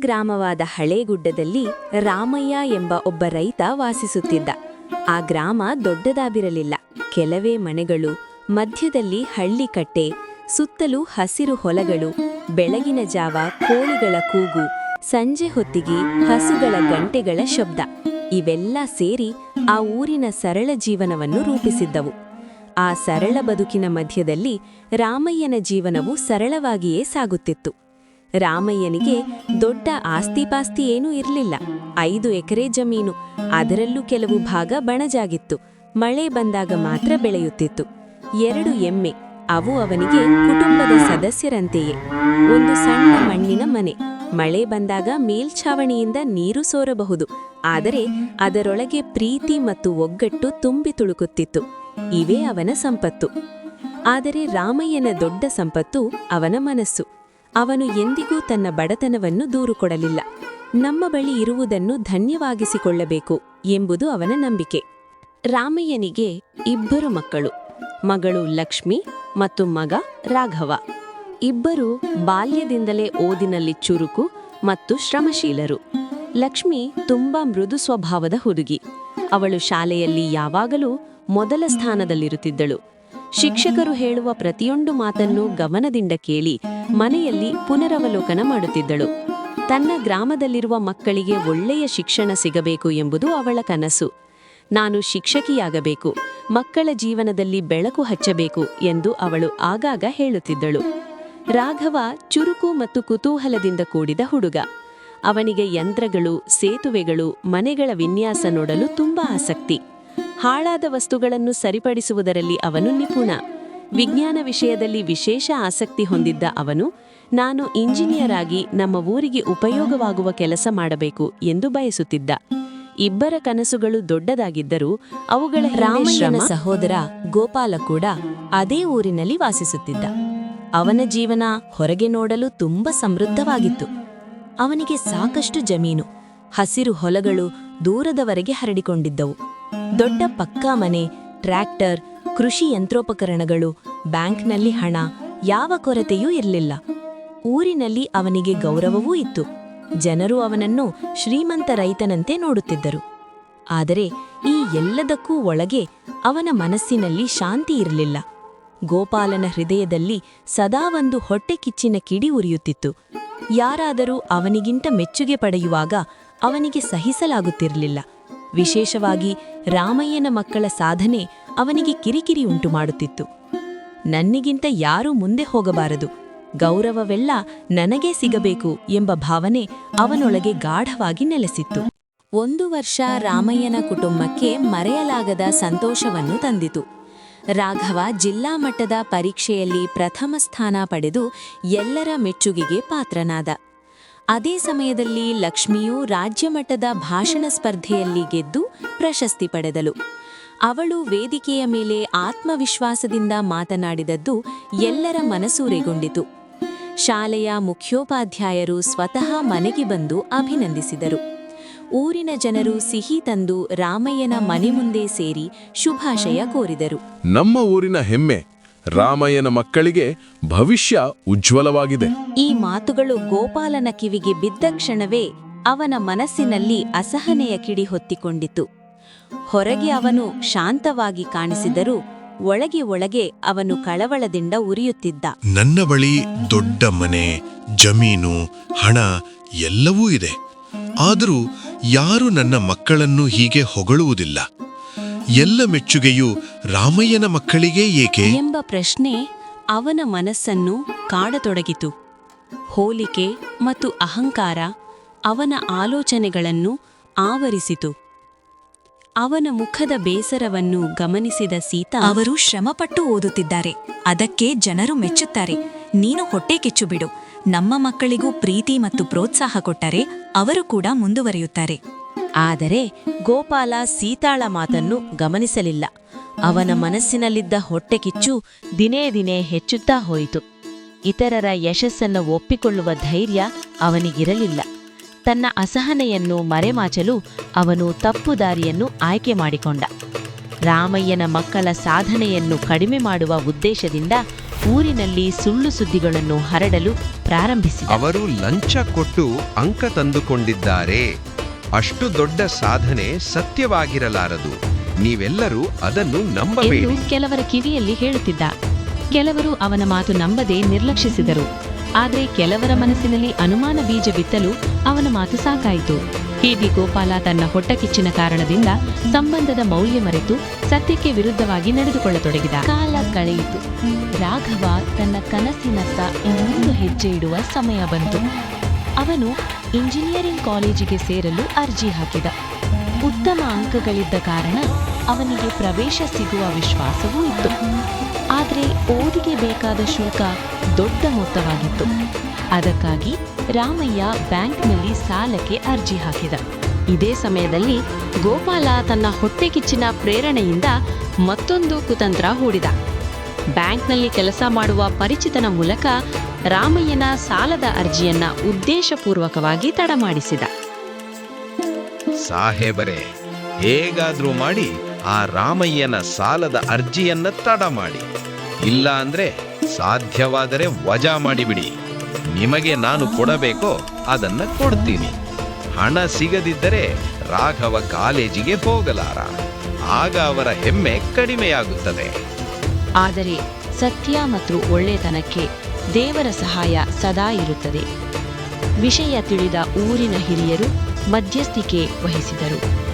ಗ್ರಾಮವಾದ ಹಳೇಗುಡ್ಡದಲ್ಲಿ ರಾಮಯ್ಯ ಎಂಬ ಒಬ್ಬ ರೈತ ವಾಸಿಸುತ್ತಿದ್ದ. ಆ ಗ್ರಾಮ ದೊಡ್ಡದಾಗಿರಲಿಲ್ಲ. ಕೆಲವೇ ಮನೆಗಳು, ಮಧ್ಯದಲ್ಲಿ ಹಳ್ಳಿಕಟ್ಟೆ, ಸುತ್ತಲೂ ಹಸಿರು ಹೊಲಗಳು. ಬೆಳಗಿನ ಜಾವ ಕೋಳಿಗಳ ಕೂಗು, ಸಂಜೆ ಹೊತ್ತಿಗೆ ಹಸುಗಳ ಗಂಟೆಗಳ ಶಬ್ದ, ಇವೆಲ್ಲ ಸೇರಿ ಆ ಊರಿನ ಸರಳ ಜೀವನವನ್ನು ರೂಪಿಸಿದ್ದವು. ಆ ಸರಳ ಬದುಕಿನ ಮಧ್ಯದಲ್ಲಿ ರಾಮಯ್ಯನ ಜೀವನವು ಸರಳವಾಗಿಯೇ ಸಾಗುತ್ತಿತ್ತು. ರಾಮಯ್ಯನಿಗೆ ದೊಡ್ಡ ಆಸ್ತಿಪಾಸ್ತಿ ಏನೂ ಇರಲಿಲ್ಲ. 5 ಎಕರೆ ಜಮೀನು, ಅದರಲ್ಲೂ ಕೆಲವು ಭಾಗ ಬಣಜಾಗಿತ್ತು. ಮಳೆ ಬಂದಾಗ ಮಾತ್ರ ಬೆಳೆಯುತ್ತಿತ್ತು. 2 ಎಮ್ಮೆ, ಅವು ಅವನಿಗೆ ಕುಟುಂಬದ ಸದಸ್ಯರಂತೆಯೇ. ಒಂದು ಸಣ್ಣ ಮಣ್ಣಿನ ಮನೆ, ಮಳೆ ಬಂದಾಗ ಮೇಲ್ಛಾವಣಿಯಿಂದ ನೀರು ಸೋರಬಹುದು, ಆದರೆ ಅದರೊಳಗೆ ಪ್ರೀತಿ ಮತ್ತು ಒಗ್ಗಟ್ಟು ತುಂಬಿ ತುಳುಕುತ್ತಿತ್ತು. ಇವೇ ಅವನ ಸಂಪತ್ತು. ಆದರೆ ರಾಮಯ್ಯನ ದೊಡ್ಡ ಸಂಪತ್ತು ಅವನ ಮನಸ್ಸು. ಅವನು ಎಂದಿಗೂ ತನ್ನ ಬಡತನವನ್ನು ದೂರುಕೊಡಲಿಲ್ಲ. ನಮ್ಮ ಬಳಿ ಇರುವುದನ್ನು ಧನ್ಯವಾಗಿಸಿಕೊಳ್ಳಬೇಕು ಎಂಬುದು ಅವನ ನಂಬಿಕೆ. ರಾಮಯ್ಯನಿಗೆ 2 ಮಕ್ಕಳು, ಮಗಳು ಲಕ್ಷ್ಮಿ ಮತ್ತು ಮಗ ರಾಘವ. ಇಬ್ಬರು ಬಾಲ್ಯದಿಂದಲೇ ಓದಿನಲ್ಲಿ ಚುರುಕು ಮತ್ತು ಶ್ರಮಶೀಲರು. ಲಕ್ಷ್ಮಿ ತುಂಬಾ ಮೃದು ಸ್ವಭಾವದ ಹುಡುಗಿ. ಅವಳು ಶಾಲೆಯಲ್ಲಿ ಯಾವಾಗಲೂ ಮೊದಲ ಸ್ಥಾನದಲ್ಲಿರುತ್ತಿದ್ದಳು. ಶಿಕ್ಷಕರು ಹೇಳುವ ಪ್ರತಿಯೊಂದು ಮಾತನ್ನು ಗಮನದಿಂದ ಕೇಳಿ ಮನೆಯಲ್ಲಿ ಪುನರವಲೋಕನ ಮಾಡುತ್ತಿದ್ದಳು. ತನ್ನ ಗ್ರಾಮದಲ್ಲಿರುವ ಮಕ್ಕಳಿಗೆ ಒಳ್ಳೆಯ ಶಿಕ್ಷಣ ಸಿಗಬೇಕು ಎಂಬುದು ಅವಳ ಕನಸು. ನಾನು ಶಿಕ್ಷಕಿಯಾಗಬೇಕು, ಮಕ್ಕಳ ಜೀವನದಲ್ಲಿ ಬೆಳಕು ಹಚ್ಚಬೇಕು ಎಂದು ಅವಳು ಆಗಾಗ ಹೇಳುತ್ತಿದ್ದಳು. ರಾಘವ ಚುರುಕು ಮತ್ತು ಕುತೂಹಲದಿಂದ ಕೂಡಿದ ಹುಡುಗ. ಅವನಿಗೆ ಯಂತ್ರಗಳು, ಸೇತುವೆಗಳು, ಮನೆಗಳ ವಿನ್ಯಾಸ ನೋಡಲು ತುಂಬಾ ಆಸಕ್ತಿ. ಹಾಳಾದ ವಸ್ತುಗಳನ್ನು ಸರಿಪಡಿಸುವುದರಲ್ಲಿ ಅವನು ನಿಪುಣ. ವಿಜ್ಞಾನ ವಿಷಯದಲ್ಲಿ ವಿಶೇಷ ಆಸಕ್ತಿ ಹೊಂದಿದ್ದ ಅವನು, ನಾನು ಇಂಜಿನಿಯರ್ ಆಗಿ ನಮ್ಮ ಊರಿಗೆ ಉಪಯೋಗವಾಗುವ ಕೆಲಸ ಮಾಡಬೇಕು ಎಂದು ಬಯಸುತ್ತಿದ್ದ. ಇಬ್ಬರ ಕನಸುಗಳು ದೊಡ್ಡದಾಗಿದ್ದರೂ ಅವುಗಳ ರಾಮಯ್ಯನ ಸಹೋದರ ಗೋಪಾಲ ಕೂಡ ಅದೇ ಊರಿನಲ್ಲಿ ವಾಸಿಸುತ್ತಿದ್ದ. ಅವನ ಜೀವನ ಹೊರಗೆ ನೋಡಲು ತುಂಬಾ ಸಮೃದ್ಧವಾಗಿತ್ತು. ಅವನಿಗೆ ಸಾಕಷ್ಟು ಜಮೀನು, ಹಸಿರು ಹೊಲಗಳು ದೂರದವರೆಗೆ ಹರಡಿಕೊಂಡಿದ್ದವು. ದೊಡ್ಡ ಪಕ್ಕಾ ಮನೆ, ಟ್ರ್ಯಾಕ್ಟರ್, ಕೃಷಿ ಯಂತ್ರೋಪಕರಣಗಳು, ಬ್ಯಾಂಕ್ನಲ್ಲಿ ಹಣ, ಯಾವ ಕೊರತೆಯೂ ಇರಲಿಲ್ಲ. ಊರಿನಲ್ಲಿ ಅವನಿಗೆ ಗೌರವವೂ ಇತ್ತು. ಜನರು ಅವನನ್ನು ಶ್ರೀಮಂತ ರೈತನಂತೆ ನೋಡುತ್ತಿದ್ದರು. ಆದರೆ ಈ ಎಲ್ಲದಕ್ಕೂ ಒಳಗೆ ಅವನ ಮನಸ್ಸಿನಲ್ಲಿ ಶಾಂತಿ ಇರಲಿಲ್ಲ. ಗೋಪಾಲನ ಹೃದಯದಲ್ಲಿ ಸದಾ ಒಂದು ಹೊಟ್ಟೆ ಕಿಚ್ಚಿನ ಕಿಡಿ ಉರಿಯುತ್ತಿತ್ತು. ಯಾರಾದರೂ ಅವನಿಗಿಂತ ಮೆಚ್ಚುಗೆ ಪಡೆಯುವಾಗ ಅವನಿಗೆ ಸಹಿಸಲಾಗುತ್ತಿರಲಿಲ್ಲ. ವಿಶೇಷವಾಗಿ ರಾಮಯ್ಯನ ಮಕ್ಕಳ ಸಾಧನೆ ಅವನಿಗೆ ಕಿರಿಕಿರಿ ಉಂಟು ಮಾಡುತ್ತಿತ್ತು. ನನ್ನಿಗಿಂತ ಯಾರೂ ಮುಂದೆ ಹೋಗಬಾರದು, ಗೌರವವೆಲ್ಲ ನನಗೇ ಸಿಗಬೇಕು ಎಂಬ ಭಾವನೆ ಅವನೊಳಗೆ ಗಾಢವಾಗಿ ನೆಲೆಸಿತ್ತು. 1 ವರ್ಷ ರಾಮಯ್ಯನ ಕುಟುಂಬಕ್ಕೆ ಮರೆಯಲಾಗದ ಸಂತೋಷವನ್ನು ತಂದಿತು. ರಾಘವ ಜಿಲ್ಲಾ ಮಟ್ಟದ ಪರೀಕ್ಷೆಯಲ್ಲಿ ಪ್ರಥಮ ಸ್ಥಾನ ಪಡೆದು ಎಲ್ಲರ ಮೆಚ್ಚುಗೆಗೆ ಪಾತ್ರನಾದ. ಅದೇ ಸಮಯದಲ್ಲಿ ಲಕ್ಷ್ಮಿಯೂ ರಾಜ್ಯಮಟ್ಟದ ಭಾಷಣ ಸ್ಪರ್ಧೆಯಲ್ಲಿ ಗೆದ್ದು ಪ್ರಶಸ್ತಿ ಪಡೆದಳು. ಅವಳು ವೇದಿಕೆಯ ಮೇಲೆ ಆತ್ಮವಿಶ್ವಾಸದಿಂದ ಮಾತನಾಡಿದದ್ದು ಎಲ್ಲರ ಮನಸೂರೆಗೊಂಡಿತು. ಶಾಲೆಯ ಮುಖ್ಯೋಪಾಧ್ಯಾಯರು ಸ್ವತಃ ಮನೆಗೆ ಬಂದು ಅಭಿನಂದಿಸಿದರು. ಊರಿನ ಜನರು ಸಿಹಿ ತಂದು ರಾಮಯ್ಯನ ಮನೆ ಮುಂದೆ ಸೇರಿ ಶುಭಾಶಯ ಕೋರಿದರು. ನಮ್ಮ ಊರಿನ ಹೆಮ್ಮೆ, ರಾಮಯ್ಯನ ಮಕ್ಕಳಿಗೆ ಭವಿಷ್ಯ ಉಜ್ವಲವಾಗಿದೆ. ಈ ಮಾತುಗಳು ಗೋಪಾಲನ ಕಿವಿಗೆ ಬಿದ್ದ ಕ್ಷಣವೇ ಅವನ ಮನಸ್ಸಿನಲ್ಲಿ ಅಸಹನೆಯ ಕಿಡಿ ಹೊತ್ತಿಕೊಂಡಿತು. ಹೊರಗೆ ಅವನು ಶಾಂತವಾಗಿ ಕಾಣಿಸಿದರೂ ಒಳಗೆ ಅವನು ಕಳವಳದಿಂದ ಉರಿಯುತ್ತಿದ್ದ. ನನ್ನ ಬಳಿ ದೊಡ್ಡ ಮನೆ, ಜಮೀನು, ಹಣ ಎಲ್ಲವೂ ಇದೆ. ಆದರೂ ಯಾರು ನನ್ನ ಮಕ್ಕಳನ್ನು ಹೀಗೆ ಹೊಗಳುವುದಿಲ್ಲ. ಎಲ್ಲ ಮೆಚ್ಚುಗೆಯೂ ರಾಮಯ್ಯನ ಮಕ್ಕಳಿಗೇ ಏಕೆ ಎಂಬ ಪ್ರಶ್ನೆ ಅವನ ಮನಸ್ಸನ್ನು ಕಾಡತೊಡಗಿತು. ಹೋಲಿಕೆ ಮತ್ತು ಅಹಂಕಾರ ಅವನ ಆಲೋಚನೆಗಳನ್ನು ಆವರಿಸಿತು. ಅವನ ಮುಖದ ಬೇಸರವನ್ನು ಗಮನಿಸಿದ ಸೀತಾ, ಅವರು ಶ್ರಮಪಟ್ಟು ಓದುತ್ತಿದ್ದಾರೆ, ಅದಕ್ಕೆ ಜನರು ಮೆಚ್ಚುತ್ತಾರೆ. ನೀನು ಹೊಟ್ಟೆ ಕಿಚ್ಚು ಬಿಡು. ನಮ್ಮ ಮಕ್ಕಳಿಗೂ ಪ್ರೀತಿ ಮತ್ತು ಪ್ರೋತ್ಸಾಹ ಕೊಟ್ಟರೆ ಅವರು ಕೂಡ ಮುಂದುವರಿಯುತ್ತಾರೆ. ಆದರೆ ಗೋಪಾಲ ಸೀತಾಳ ಮಾತನ್ನು ಗಮನಿಸಲಿಲ್ಲ. ಅವನ ಮನಸ್ಸಿನಲ್ಲಿದ್ದ ಹೊಟ್ಟೆ ಕಿಚ್ಚು ದಿನೇ ದಿನೇ ಹೆಚ್ಚುತ್ತಾ ಹೋಯಿತು. ಇತರರ ಯಶಸ್ಸನ್ನು ಒಪ್ಪಿಕೊಳ್ಳುವ ಧೈರ್ಯ ಅವನಿಗಿರಲಿಲ್ಲ. ತನ್ನ ಅಸಹನೆಯನ್ನು ಮರೆಮಾಚಲು ಅವನು ತಪ್ಪು ದಾರಿಯನ್ನು ಆಯ್ಕೆ ಮಾಡಿಕೊಂಡ. ರಾಮಯ್ಯನ ಮಕ್ಕಳ ಸಾಧನೆಯನ್ನು ಕಡಿಮೆ ಮಾಡುವ ಉದ್ದೇಶದಿಂದ ಊರಿನಲ್ಲಿ ಸುಳ್ಳು ಸುದ್ದಿಗಳನ್ನು ಹರಡಲು ಪ್ರಾರಂಭಿಸಿದ. ಅವರು ಲಂಚ ಕೊಟ್ಟು ಅಂಕ ತಂದುಕೊಂಡಿದ್ದಾರೆ. ಅಷ್ಟು ದೊಡ್ಡ ಸಾಧನೆ ಸತ್ಯವಾಗಿರಲಾರದು. ನೀವೆಲ್ಲರೂ ಅದನ್ನು ನಂಬಬೇಡಿ. ಎಂದು ಕೆಲವರ ಕಿವಿಯಲ್ಲಿ ಹೇಳುತ್ತಿದ್ದ. ಕೆಲವರು ಅವನ ಮಾತು ನಂಬದೆ ನಿರ್ಲಕ್ಷಿಸಿದರು. ಆದರೆ ಕೆಲವರ ಮನಸ್ಸಿನಲ್ಲಿ ಅನುಮಾನ ಬೀಜ ಬಿತ್ತಲು ಅವನ ಮಾತು ಸಾಕಾಯಿತು. ಹೀಗೆ ಗೋಪಾಲ ತನ್ನ ಹೊಟ್ಟಕಿಚ್ಚಿನ ಕಾರಣದಿಂದ ಸಂಬಂಧದ ಮೌಲ್ಯ ಮರೆತು ಸತ್ಯಕ್ಕೆ ವಿರುದ್ಧವಾಗಿ ನಡೆದುಕೊಳ್ಳತೊಡಗಿದ. ಕಾಲ ಕಳೆಯಿತು. ರಾಘವ ತನ್ನ ಕನಸಿನತ್ತ ಇನ್ನೊಂದು ಹೆಜ್ಜೆ ಇಡುವ ಸಮಯ ಬಂತು. ಅವನು ಇಂಜಿನಿಯರಿಂಗ್ ಕಾಲೇಜಿಗೆ ಸೇರಲು ಅರ್ಜಿ ಹಾಕಿದ. ಉತ್ತಮ ಅಂಕಗಳಿದ್ದ ಕಾರಣ ಅವನಿಗೆ ಪ್ರವೇಶ ಸಿಗುವ ವಿಶ್ವಾಸವೂ ಇತ್ತು. ಆದರೆ ಓದಿಗೆ ಬೇಕಾದ ಶುಲ್ಕ ದೊಡ್ಡ ಮೊತ್ತವಾಗಿತ್ತು. ಅದಕ್ಕಾಗಿ ರಾಮಯ್ಯ ಬ್ಯಾಂಕ್ನಲ್ಲಿ ಸಾಲಕ್ಕೆ ಅರ್ಜಿ ಹಾಕಿದ. ಇದೇ ಸಮಯದಲ್ಲಿ ಗೋಪಾಲ ತನ್ನ ಹೊಟ್ಟೆಕಿಚ್ಚಿನ ಪ್ರೇರಣೆಯಿಂದ ಮತ್ತೊಂದು ಕುತಂತ್ರ ಹೂಡಿದ. ಬ್ಯಾಂಕ್ನಲ್ಲಿ ಕೆಲಸ ಮಾಡುವ ಪರಿಚಿತನ ಮೂಲಕ ರಾಮಯ್ಯನ ಸಾಲದ ಅರ್ಜಿಯನ್ನ ಉದ್ದೇಶಪೂರ್ವಕವಾಗಿ ತಡ ಮಾಡಿಸಿದ. ಸಾಹೇಬರೇ, ಹೇಗಾದ್ರೂ ಮಾಡಿ ಆ ರಾಮಯ್ಯನ ಸಾಲದ ಅರ್ಜಿಯನ್ನ ತಡ ಮಾಡಿ. ಇಲ್ಲ ಅಂದ್ರೆ ಸಾಧ್ಯವಾದರೆ ವಜಾ ಮಾಡಿಬಿಡಿ. ನಿಮಗೆ ನಾನು ಕೊಡಬೇಕೋ ಅದನ್ನ ಕೊಡ್ತೀನಿ. ಹಣ ಸಿಗದಿದ್ದರೆ ರಾಘವ ಕಾಲೇಜಿಗೆ ಹೋಗಲಾರ. ಆಗ ಅವರ ಹೆಮ್ಮೆ ಕಡಿಮೆಯಾಗುತ್ತದೆ. ಆದರೆ ಸತ್ಯ ಮತ್ತು ಒಳ್ಳೆತನಕ್ಕೆ ದೇವರ ಸಹಾಯ ಸದಾ ಇರುತ್ತದೆ. ವಿಷಯ ತಿಳಿದ ಊರಿನ ಹಿರಿಯರು ಮಧ್ಯಸ್ಥಿಕೆ ವಹಿಸಿದರು.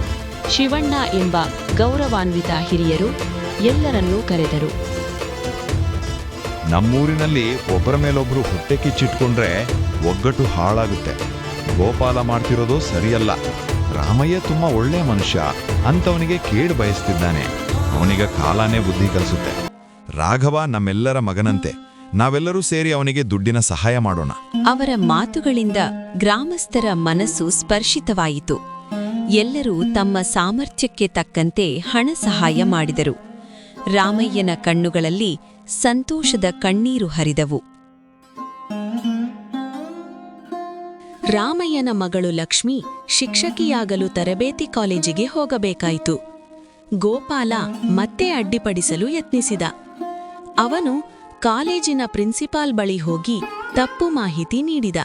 ಶಿವಣ್ಣ ಎಂಬ ಗೌರವಾನ್ವಿತ ಹಿರಿಯರು ಎಲ್ಲರನ್ನೂ ಕರೆದರು. ನಮ್ಮೂರಿನಲ್ಲಿ ಒಬ್ಬರ ಮೇಲೊಬ್ರು ಹೊಟ್ಟೆ ಕಿಚ್ಚಿಟ್ಕೊಂಡ್ರೆ ಒಗ್ಗಟ್ಟು ಹಾಳಾಗುತ್ತೆ. ಗೋಪಾಲ ಮಾಡ್ತಿರೋದು ಸರಿಯಲ್ಲ. ರಾಮಯ್ಯ ತುಂಬಾ ಒಳ್ಳೆಯ ಮನುಷ್ಯ, ಅಂತವನಿಗೆ ಕೇಡು ಬಯಸ್ತಿದ್ದಾನೆ. ಅವನಿಗೆ ಕಾಲನೇ ಬುದ್ಧಿ ಕಲಿಸುತ್ತೆ. ರಾಘವ ನಮ್ಮೆಲ್ಲರ ಮಗನಂತೆ. ನಾವೆಲ್ಲರೂ ಸೇರಿ ಅವನಿಗೆ ದುಡ್ಡಿನ ಸಹಾಯ ಮಾಡೋಣ. ಅವರ ಮಾತುಗಳಿಂದ ಗ್ರಾಮಸ್ಥರ ಮನಸ್ಸು ಸ್ಪರ್ಶಿತವಾಯಿತು. ಎಲ್ಲರೂ ತಮ್ಮ ಸಾಮರ್ಥ್ಯಕ್ಕೆ ತಕ್ಕಂತೆ ಹಣ ಸಹಾಯ ಮಾಡಿದರು. ರಾಮಯ್ಯನ ಕಣ್ಣುಗಳಲ್ಲಿ ಸಂತೋಷದ ಕಣ್ಣೀರು ಹರಿದವು. ರಾಮಯ್ಯನ ಮಗಳು ಲಕ್ಷ್ಮಿ ಶಿಕ್ಷಕಿಯಾಗಲು ತರಬೇತಿ ಕಾಲೇಜಿಗೆ ಹೋಗಬೇಕಾಯಿತು. ಗೋಪಾಲ ಮತ್ತೆ ಅಡ್ಡಿಪಡಿಸಲು ಯತ್ನಿಸಿದ. ಅವನು ಕಾಲೇಜಿನ ಪ್ರಿನ್ಸಿಪಾಲ್ ಬಳಿ ಹೋಗಿ ತಪ್ಪು ಮಾಹಿತಿ ನೀಡಿದ.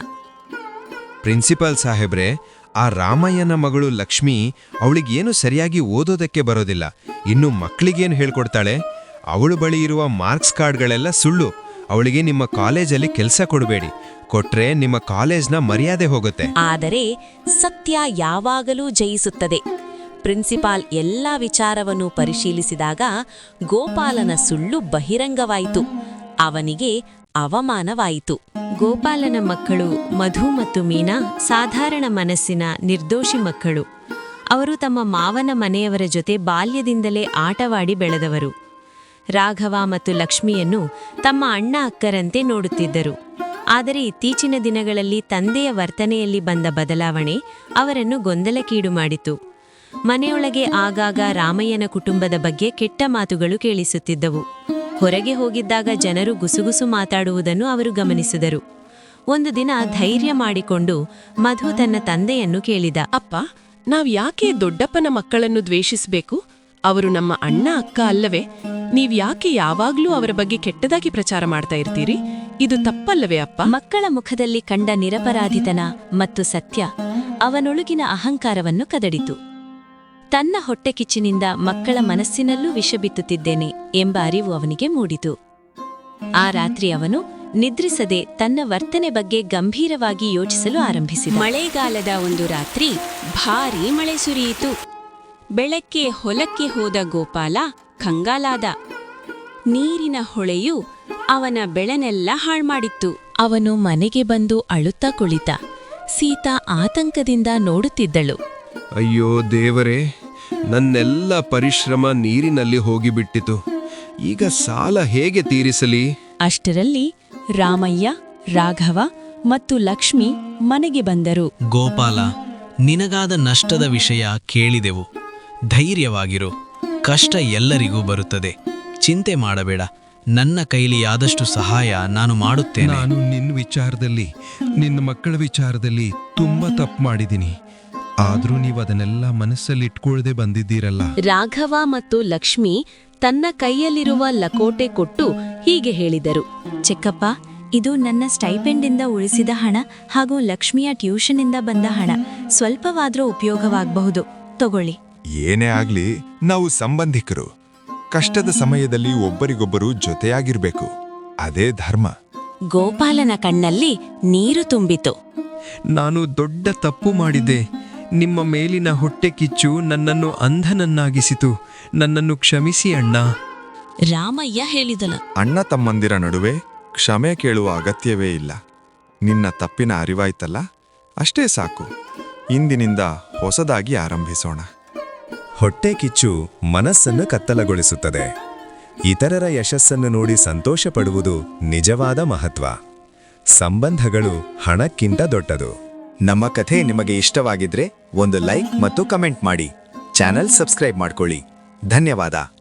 ಪ್ರಿನ್ಸಿಪಾಲ್ ಸಾಹೇಬ್ರೆ, ಆ ರಾಮಯ್ಯನ ಮಗಳು ಲಕ್ಷ್ಮಿ ಅವಳಿಗೇನು ಸರಿಯಾಗಿ ಓದೋದಕ್ಕೆ ಬರೋದಿಲ್ಲ. ಇನ್ನು ಮಕ್ಕಳಿಗೇನು ಹೇಳ್ಕೊಡ್ತಾಳೆ? ಅವಳು ಬಳಿ ಇರುವ ಮಾರ್ಕ್ಸ್ ಕಾರ್ಡ್ಗಳೆಲ್ಲ ಸುಳ್ಳು. ಅವಳಿಗೆ ನಿಮ್ಮ ಕಾಲೇಜಲ್ಲಿ ಕೆಲಸ ಕೊಡಬೇಡಿ. ಕೊಟ್ರೆ ನಿಮ್ಮ ಕಾಲೇಜ್ನ ಮರ್ಯಾದೆ ಹೋಗುತ್ತೆ. ಆದರೆ ಸತ್ಯ ಯಾವಾಗಲೂ ಜಯಿಸುತ್ತದೆ. ಪ್ರಿನ್ಸಿಪಾಲ್ ಎಲ್ಲ ವಿಚಾರವನ್ನು ಪರಿಶೀಲಿಸಿದಾಗ ಗೋಪಾಲನ ಸುಳ್ಳು ಬಹಿರಂಗವಾಯಿತು. ಅವನಿಗೆ ಅವಮಾನವಾಯಿತು. ಗೋಪಾಲನ ಮಕ್ಕಳು ಮಧು ಮತ್ತು ಮೀನಾ ಸಾಧಾರಣ ಮನಸ್ಸಿನ ನಿರ್ದೋಷಿ ಮಕ್ಕಳು. ಅವರು ತಮ್ಮ ಮಾವನ ಮನೆಯವರ ಜೊತೆ ಬಾಲ್ಯದಿಂದಲೇ ಆಟವಾಡಿ ಬೆಳೆದವರು. ರಾಘವ ಮತ್ತು ಲಕ್ಷ್ಮಿಯನ್ನು ತಮ್ಮ ಅಣ್ಣ ಅಕ್ಕರಂತೆ ನೋಡುತ್ತಿದ್ದರು. ಆದರೆ ಇತ್ತೀಚಿನ ದಿನಗಳಲ್ಲಿ ತಂದೆಯ ವರ್ತನೆಯಲ್ಲಿ ಬಂದ ಬದಲಾವಣೆ ಅವರನ್ನು ಗೊಂದಲಕ್ಕೀಡು ಮಾಡಿತು. ಮನೆಯೊಳಗೆ ಆಗಾಗ ರಾಮಯ್ಯನ ಕುಟುಂಬದ ಬಗ್ಗೆ ಕೆಟ್ಟ ಮಾತುಗಳು ಕೇಳಿಸುತ್ತಿದ್ದವು. ಹೊರಗೆ ಹೋಗಿದ್ದಾಗ ಜನರು ಗುಸುಗುಸು ಮಾತಾಡುವುದನ್ನು ಅವರು ಗಮನಿಸಿದರು. ಒಂದು ದಿನ ಧೈರ್ಯ ಮಾಡಿಕೊಂಡು ಮಧು ತನ್ನ ತಂದೆಯನ್ನು ಕೇಳಿದ. ಅಪ್ಪ, ನಾವ್ ಯಾಕೆ ದೊಡ್ಡಪ್ಪನ ಮಕ್ಕಳನ್ನು ದ್ವೇಷಿಸಬೇಕು? ಅವರು ನಮ್ಮ ಅಣ್ಣ ಅಕ್ಕ ಅಲ್ಲವೇ? ನೀವ್ ಯಾಕೆ ಯಾವಾಗ್ಲೂ ಅವರ ಬಗ್ಗೆ ಕೆಟ್ಟದಾಗಿ ಪ್ರಚಾರ ಮಾಡ್ತಾ ಇರ್ತೀರಿ? ಇದು ತಪ್ಪಲ್ಲವೇ ಅಪ್ಪ? ಮಕ್ಕಳ ಮುಖದಲ್ಲಿ ಕಂಡ ನಿರಪರಾಧಿತನ ಮತ್ತು ಸತ್ಯ ಅವನೊಳಗಿನ ಅಹಂಕಾರವನ್ನು ಕದಡಿತು. ತನ್ನ ಹೊಟ್ಟೆಕಿಚ್ಚಿನಿಂದ ಮಕ್ಕಳ ಮನಸ್ಸಿನಲ್ಲೂ ವಿಷ ಬಿತ್ತುತ್ತಿದ್ದೇನೆ ಎಂಬ ಅರಿವು ಅವನಿಗೆ ಮೂಡಿತು. ಆ ರಾತ್ರಿ ಅವನು ನಿದ್ರಿಸದೆ ತನ್ನ ವರ್ತನೆ ಬಗ್ಗೆ ಗಂಭೀರವಾಗಿ ಯೋಚಿಸಲು ಆರಂಭಿಸಿದ. ಮಳೆಗಾಲದ ಒಂದು ರಾತ್ರಿ ಭಾರೀ ಮಳೆ ಸುರಿಯಿತು. ಬೆಳಗ್ಗೆ ಹೊಲಕ್ಕೆ ಹೋದ ಗೋಪಾಲ ಕಂಗಾಲಾದ. ನೀರಿನ ಹೊಳೆಯು ಅವನ ಬೆಳೆನೆಲ್ಲ ಹಾಳ್ಮಾಡಿತ್ತು. ಅವನು ಮನೆಗೆ ಬಂದು ಅಳುತ್ತಾ ಕುಳಿತ. ಸೀತಾ ಆತಂಕದಿಂದ ನೋಡುತ್ತಿದ್ದಳು. ಅಯ್ಯೋ ದೇವರೇ, ನನ್ನೆಲ್ಲ ಪರಿಶ್ರಮ ನೀರಿನಲ್ಲಿ ಹೋಗಿಬಿಟ್ಟಿತು. ಈಗ ಸಾಲ ಹೇಗೆ ತೀರಿಸಲಿ? ಅಷ್ಟರಲ್ಲಿ ರಾಮಯ್ಯ, ರಾಘವ ಮತ್ತು ಲಕ್ಷ್ಮಿ ಮನೆಗೆ ಬಂದರು. ಗೋಪಾಲ, ನಿನಗಾದ ನಷ್ಟದ ವಿಷಯ ಕೇಳಿದೆವು. ಧೈರ್ಯವಾಗಿರು. ಕಷ್ಟ ಎಲ್ಲರಿಗೂ ಬರುತ್ತದೆ. ಚಿಂತೆ ಮಾಡಬೇಡ. ನನ್ನ ಕೈಲಿ ಆದಷ್ಟು ಸಹಾಯ ನಾನು ಮಾಡುತ್ತೇನೆ. ನಾನು ನಿನ್ನ ವಿಚಾರದಲ್ಲಿ, ನಿನ್ನ ಮಕ್ಕಳ ವಿಚಾರದಲ್ಲಿ ತುಂಬಾ ತಪ್ಪು ಮಾಡಿದ್ದೀನಿ. ಆದ್ರೂ ನೀವು ಅದನ್ನೆಲ್ಲ ಮನಸ್ಸಲ್ಲಿ ಇಟ್ಕೊಳ್ದೆ ಬಂದಿದ್ದೀರಲ್ಲ. ರಾಘವ ಮತ್ತು ಲಕ್ಷ್ಮಿ ತನ್ನ ಕೈಯಲ್ಲಿರುವ ಲಕೋಟೆ ಕೊಟ್ಟು ಹೀಗೆ ಹೇಳಿದರು. ಚಿಕ್ಕಪ್ಪ, ಇದು ನನ್ನ ಸ್ಟೈಪೆಂಡಿಂದ ಉಳಿಸಿದ ಹಣ ಹಾಗೂ ಲಕ್ಷ್ಮಿಯ ಟ್ಯೂಷನಿಂದ ಬಂದ ಹಣ. ಸ್ವಲ್ಪವಾದ್ರೂ ಉಪಯೋಗವಾಗಬಹುದು, ತಗೊಳ್ಳಿ. ಏನೇ ಆಗ್ಲಿ, ನಾವು ಸಂಬಂಧಿಕರು. ಕಷ್ಟದ ಸಮಯದಲ್ಲಿ ಒಬ್ಬರಿಗೊಬ್ಬರು ಜೊತೆಯಾಗಿರ್ಬೇಕು. ಅದೇ ಧರ್ಮ. ಗೋಪಾಲನ ಕಣ್ಣಲ್ಲಿ ನೀರು ತುಂಬಿತು. ನಾನು ದೊಡ್ಡ ತಪ್ಪು ಮಾಡಿದೆ. ನಿಮ್ಮ ಮೇಲಿನ ಹೊಟ್ಟೆ ಕಿಚ್ಚು ನನ್ನನ್ನು ಅಂಧನನ್ನಾಗಿಸಿತು. ನನ್ನನ್ನು ಕ್ಷಮಿಸಿ ಅಣ್ಣ. ರಾಮಯ್ಯ ಹೇಳಿದನು. ಅಣ್ಣ ತಮ್ಮಂದಿರ ನಡುವೆ ಕ್ಷಮೆ ಕೇಳುವ ಅಗತ್ಯವೇ ಇಲ್ಲ. ನಿನ್ನ ತಪ್ಪಿನ ಅರಿವಾಯ್ತಲ್ಲ, ಅಷ್ಟೇ ಸಾಕು. ಇಂದಿನಿಂದ ಹೊಸದಾಗಿ ಆರಂಭಿಸೋಣ. ಹೊಟ್ಟೆ ಕಿಚ್ಚು ಮನಸ್ಸನ್ನು ಕತ್ತಲಗೊಳಿಸುತ್ತದೆ. ಇತರರ ಯಶಸ್ಸನ್ನು ನೋಡಿ ಸಂತೋಷ ಪಡುವುದು ನಿಜವಾದ ಮಹತ್ವ. ಸಂಬಂಧಗಳು ಹಣಕ್ಕಿಂತ ದೊಡ್ಡದು. ನಮ್ಮ ಕಥೆ ನಿಮಗೆ ಇಷ್ಟವಾಗಿದ್ರೆ ಒಂದು ಲೈಕ್ ಮತ್ತು ಕಮೆಂಟ್ ಮಾಡಿ. ಚಾನೆಲ್ ಸಬ್ಸ್ಕ್ರೈಬ್ ಮಾಡ್ಕೊಳ್ಳಿ. ಧನ್ಯವಾದ.